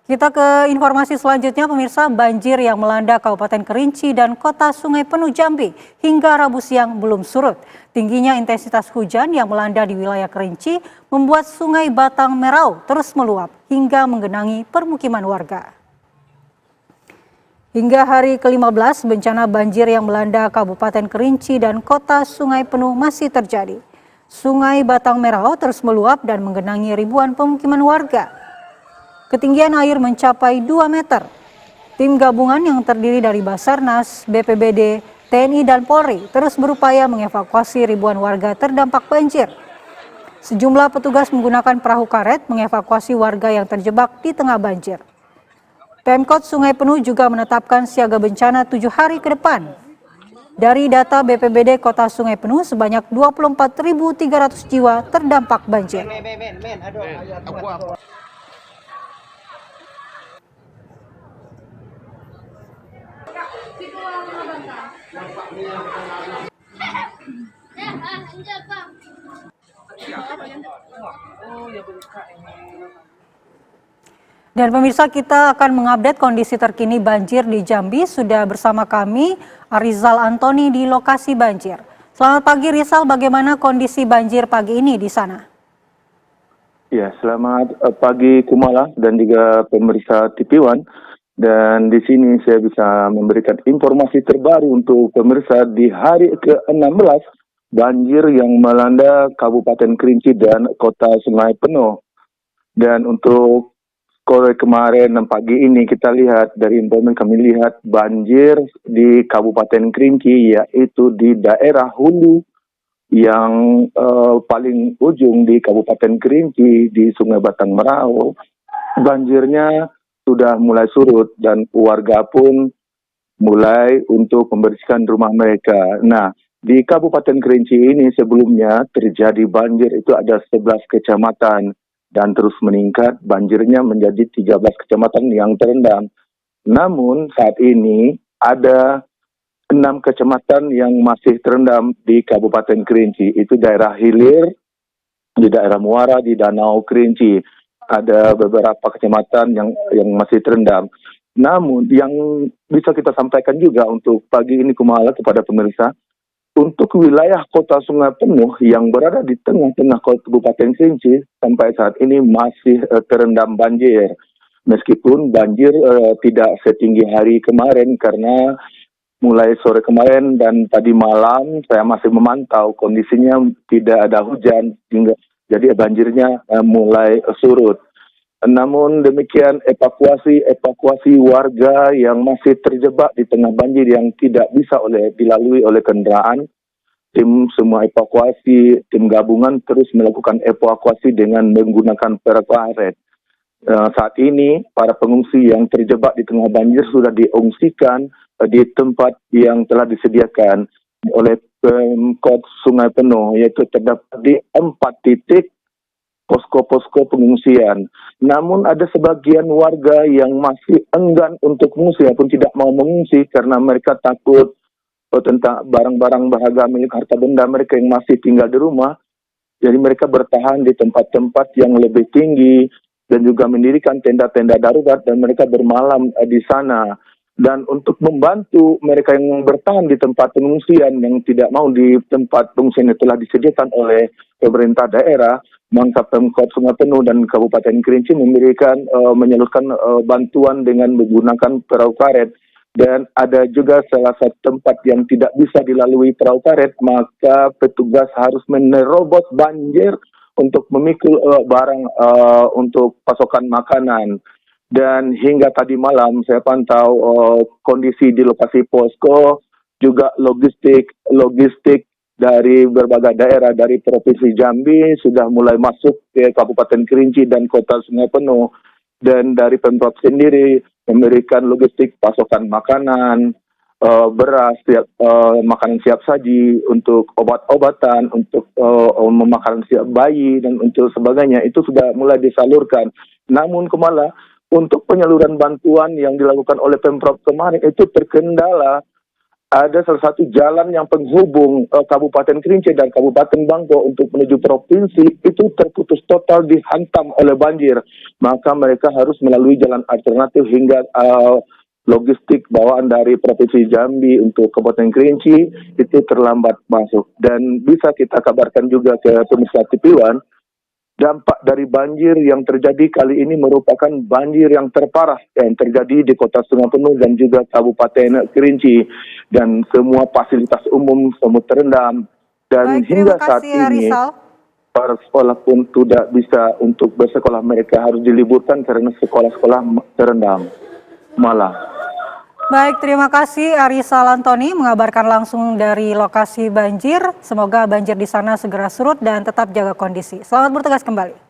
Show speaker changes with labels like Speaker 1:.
Speaker 1: Kita ke informasi selanjutnya, pemirsa. Banjir yang melanda Kabupaten Kerinci dan Kota Sungai Penuh Jambi hingga Rabu siang belum surut. Tingginya intensitas hujan yang melanda di wilayah Kerinci membuat Sungai Batang Merau terus meluap hingga menggenangi permukiman warga. Hingga hari ke-15, bencana banjir yang melanda Kabupaten Kerinci dan Kota Sungai Penuh masih terjadi. Sungai Batang Merau terus meluap dan menggenangi ribuan pemukiman warga. Ketinggian air mencapai 2 meter. Tim gabungan yang terdiri dari Basarnas, BPBD, TNI, dan Polri terus berupaya mengevakuasi ribuan warga terdampak banjir. Sejumlah petugas menggunakan perahu karet mengevakuasi warga yang terjebak di tengah banjir. Pemkot Sungai Penuh juga menetapkan siaga bencana 7 hari ke depan. Dari data BPBD Kota Sungai Penuh, sebanyak 24.300 jiwa terdampak banjir. Dan pemirsa, kita akan mengupdate kondisi terkini banjir di Jambi. Sudah bersama kami Rizal Antoni di lokasi banjir. Selamat pagi Rizal, bagaimana kondisi banjir pagi ini di sana?
Speaker 2: Ya, selamat pagi Kumala dan juga pemirsa TV One. Dan di sini saya bisa memberikan informasi terbaru untuk pemirsa di hari ke-16 banjir yang melanda Kabupaten Kerinci dan Kota Sungai Penuh. Dan untuk sore kemarin dan pagi ini kita lihat dari informasi kami lihat banjir di Kabupaten Kerinci, yaitu di daerah hulu yang paling ujung di Kabupaten Kerinci di Sungai Batang Merau. Banjirnya sudah mulai surut dan warga pun mulai untuk membersihkan rumah mereka. Nah, di Kabupaten Kerinci ini sebelumnya terjadi banjir itu ada 11 kecamatan dan terus meningkat, banjirnya menjadi 13 kecamatan yang terendam. Namun saat ini ada 6 kecamatan yang masih terendam di Kabupaten Kerinci. Itu daerah hilir, di daerah Muara, di Danau Kerinci. Ada beberapa kecamatan yang masih terendam. Namun yang bisa kita sampaikan juga untuk pagi ini Kumala kepada pemirsa, untuk wilayah Kota Sungai Penuh yang berada di tengah-tengah Kabupaten Kerinci sampai saat ini masih terendam banjir. Meskipun banjir tidak setinggi hari kemarin karena mulai sore kemarin dan tadi malam saya masih memantau kondisinya tidak ada hujan hingga jadi banjirnya mulai surut. Namun demikian evakuasi warga yang masih terjebak di tengah banjir yang tidak bisa dilalui oleh kendaraan. Tim semua evakuasi, tim gabungan terus melakukan evakuasi dengan menggunakan perahu karet. Saat ini para pengungsi yang terjebak di tengah banjir sudah diungsikan di tempat yang telah disediakan oleh Pemkot Sungai Penuh, yaitu terdapat di 4 titik posko-posko pengungsian. Namun ada sebagian warga yang masih enggan untuk mengungsi ataupun tidak mau mengungsi karena mereka takut tentang barang-barang berharga milik harta benda mereka yang masih tinggal di rumah. Jadi mereka bertahan di tempat-tempat yang lebih tinggi dan juga mendirikan tenda-tenda darurat dan mereka bermalam di sana. Dan untuk membantu mereka yang bertahan di tempat pengungsian yang tidak mau di tempat pengungsian yang telah disediakan oleh pemerintah daerah, maka Pemkot Sungai Penuh dan Kabupaten Kerinci menyalurkan bantuan dengan menggunakan perahu karet. Dan ada juga salah satu tempat yang tidak bisa dilalui perahu karet, maka petugas harus menerobos banjir untuk memikul barang untuk pasokan makanan. Dan hingga tadi malam saya pantau kondisi di lokasi posko, juga logistik dari berbagai daerah dari Provinsi Jambi sudah mulai masuk ke Kabupaten Kerinci dan Kota Sungai Penuh. Dan dari Pemprov sendiri memberikan logistik pasokan makanan, beras, makanan siap saji, untuk obat-obatan, untuk makanan siap bayi, dan untuk sebagainya. Itu sudah mulai disalurkan. Namun untuk penyaluran bantuan yang dilakukan oleh Pemprov kemarin itu terkendala ada salah satu jalan yang penghubung Kabupaten Kerinci dan Kabupaten Bangko untuk menuju provinsi itu terputus total, dihantam oleh banjir. Maka mereka harus melalui jalan alternatif hingga logistik bawaan dari Provinsi Jambi untuk Kabupaten Kerinci itu terlambat masuk. Dan bisa kita kabarkan juga ke pemirsa TV1, dampak dari banjir yang terjadi kali ini merupakan banjir yang terparah yang terjadi di Kota Sungai Penuh dan juga Kabupaten Kerinci, dan semua fasilitas umum semua terendam. Dan
Speaker 1: Baik,
Speaker 2: hingga
Speaker 1: terima
Speaker 2: saat
Speaker 1: kasih
Speaker 2: ini
Speaker 1: Rizal.
Speaker 2: para sekolah pun tidak bisa untuk bersekolah, mereka harus diliburkan karena sekolah-sekolah terendam malah.
Speaker 1: Baik, terima kasih Arisal Antoni mengabarkan langsung dari lokasi banjir. Semoga banjir di sana segera surut dan tetap jaga kondisi. Selamat bertugas kembali.